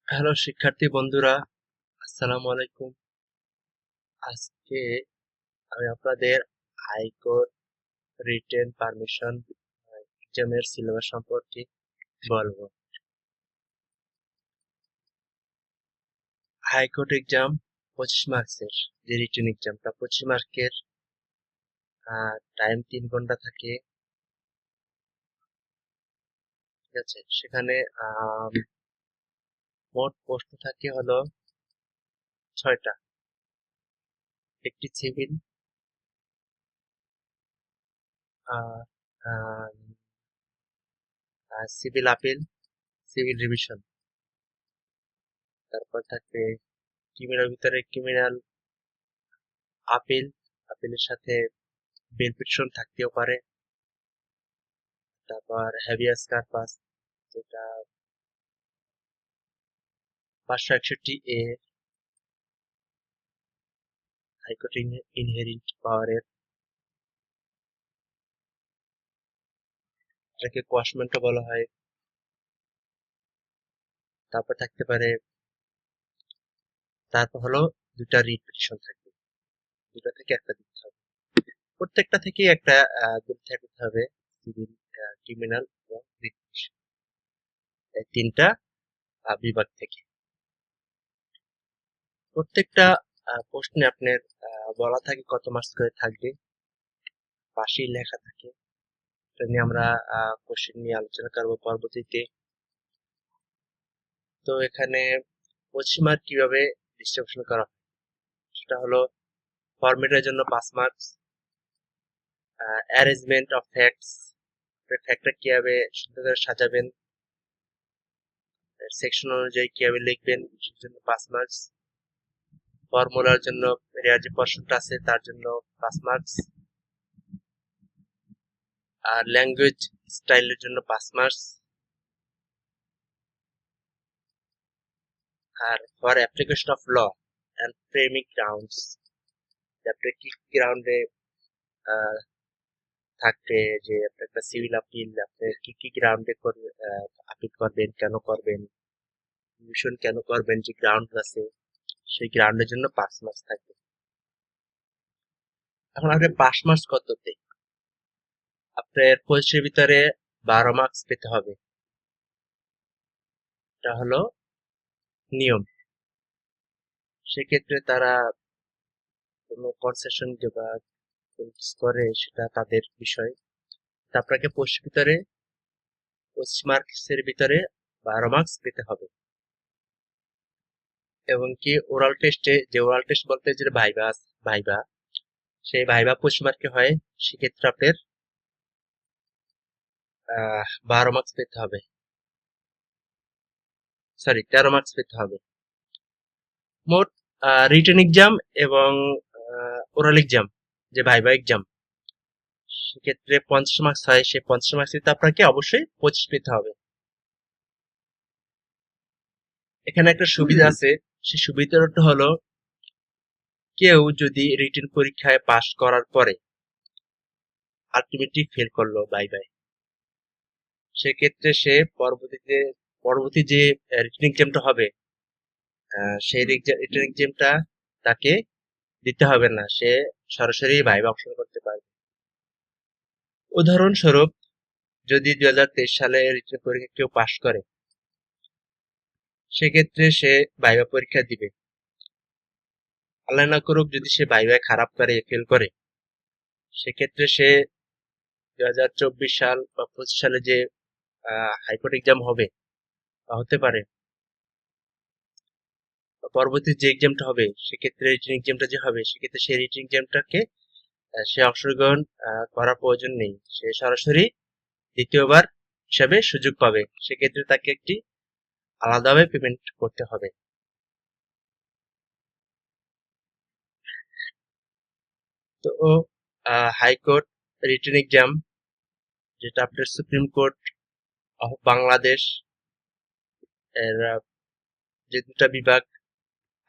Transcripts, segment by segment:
Hello শিক্ষার্থী বন্ধুরা, আসসালামু আলাইকুম। আজকে আমি আপনাদের হাইকোর্ট রিটেন পারমিশন এক্সামের সিলেবাস সম্পর্কে বলবো। হাইকোর্ট এক্সাম 25 মার্কসের, যে রিটেন এক্সামটা 25 মার্কের, টাইম 3 ঘন্টা থাকে। ঠিক আছে, সেখানে মোট প্রশ্ন থাকে হলো 6টা। একটি civil, civil appeal, civil revision. তারপর থাকবে ক্রিমিনাল, ভিতরে ক্রিমিনাল আপিল, আপিলের সাথে বেল পিটিশন থাকতেও পারে। তারপর হ্যাভিয়াস কার্পাস, যেটা 561 এ হাইকোর্ট ইনহেরিট পাওয়ারের, এটাকে কোয়াশমেন্টও বলা হয়। তারপর থাকতে পারে, তারপর হলো 2টা রিট পিটিশন থাকবে, 2টা থেকে একটা দিতে হবে। প্রত্যেকটা থেকেই একটা দুটো থাকতে হবে, সিভিল, ক্রিমিনাল এবং রিট পিটিশন, এই 3টা বিভাগ থেকে। প্রত্যেকটা প্রশ্নে আপনার বলা থাকে কত মার্কস করে থাকবে, পাশেই লেখা থাকে। এটা নিয়ে আমরা কোশ্চেন নিয়ে আলোচনা করবো পরবর্তীতে। তো এখানে 25 মার্ক কিভাবে ডিস্ট্রিবিউশন করা হয়, সেটা হলো ফরম্যাটের জন্য 5 মার্কস, অ্যারেঞ্জমেন্ট অফ ফ্যাক্টস, ফ্যাক্টটা কিভাবে সুন্দর করে সাজাবেন, সেকশন অনুযায়ী কিভাবে লিখবেন, সেটার জন্য 5 মার্কস। ফর্মুলার জন্য যে প্রশ্নটা আছে তার জন্য 5 মার্কস। আর ল্যাঙ্গুয়েজ স্টাইলের জন্য 5 মার্কস। আর for application of law and framing grounds, আপনি কি গ্রাউন্ডে থাকবে, যে আপনি একটা সিভিল আপিল আপনি কি কি গ্রাউন্ডে আপিল করবেন, কেন করবেন, মিশন কেন করবেন, যে গ্রাউন্ড আছে সেই গ্রাউন্ডের জন্য 5 মার্কস থাকবে। এখন আপনি 5 মার্কস কততে, আপনার পরীক্ষার ভিতরে 12 মার্কস পেতে হবে। এটা হলো নিয়ম। সেক্ষেত্রে তারা কোনো কনসেশন বা করে, সেটা তাদের বিষয়। আপনাকে পরীক্ষার ভিতরে 25 মার্কসের ভিতরে 12 মার্কস পেতে হবে। এবং কি ওরাল টেস্টে, যে ওরাল টেস্ট বলতে যে ভাইবা, ভাইবা সেই ভাইবা 25 মার্কে হয়, সেক্ষেত্রে আপনার 12 মার্কস পেতে হবে, সরি 13 মার্কস পেতে হবে। মোট রিটেন এক্সাম এবং ওরাল এক্সাম, যে ভাইবা এক্সাম, সেক্ষেত্রে 50 মার্কস হয়। সেই 50 মার্কস আপনাকে অবশ্যই 25 পেতে হবে। এখানে একটা সুবিধা আছে, সেই সুবিধাটা হলো, কেউ যদি রিটেন পরীক্ষায় পাশ করার পরে আলটিমেটলি ফেল করলো ভাইভায়, সেক্ষেত্রে সে পরবর্তী যে রিটেন এক্সামটা হবে, সেই রিটেন এক্সামটা তাকে দিতে হবে না, সে সরাসরি ভাইভা অপশন করতে পারবে। উদাহরণস্বরূপ, যদি 2023 সালে রিটেন পরীক্ষা কেউ পাশ করে, সেক্ষেত্রে সে ভাইভা পরীক্ষা দিবে। আল্লাহ না করুক যদি সে ভাইভায় খারাপ করে, ফেল করে, সেক্ষেত্রে সে 2024 সাল বা 25 সালে যে হাইকোর্ট এক্সাম হবে বা হতে পারে, পরবর্তী যে এক্সামটা হবে, সেক্ষেত্রে রিটেন এক্সামটা যে হবে, সেক্ষেত্রে সেই রিটেন এক্সামটাকে সে অংশগ্রহণ করার প্রয়োজন নেই, সে সরাসরি দ্বিতীয়বার হিসাবে সুযোগ পাবে। সেক্ষেত্রে তাকে একটি আলাদাভাবে পেমেন্ট করতে হবে। তো হাইকোর্ট রিটেন এক্সাম, যেটা আপনার সুপ্রিম কোর্ট অফ বাংলাদেশ এর যে 2টা বিভাগ,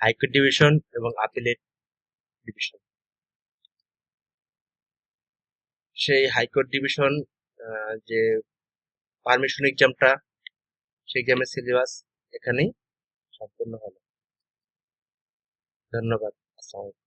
হাইকোর্ট ডিভিশন এবং আপিলেট ডিভিশন, সেই হাইকোর্ট ডিভিশন যে পারমিশন এক্সামটা, সেই এক্সামের সিলেবাস এখানেই সম্পূর্ণ হলো। ধন্যবাদ। আসসালামু আলাইকুম।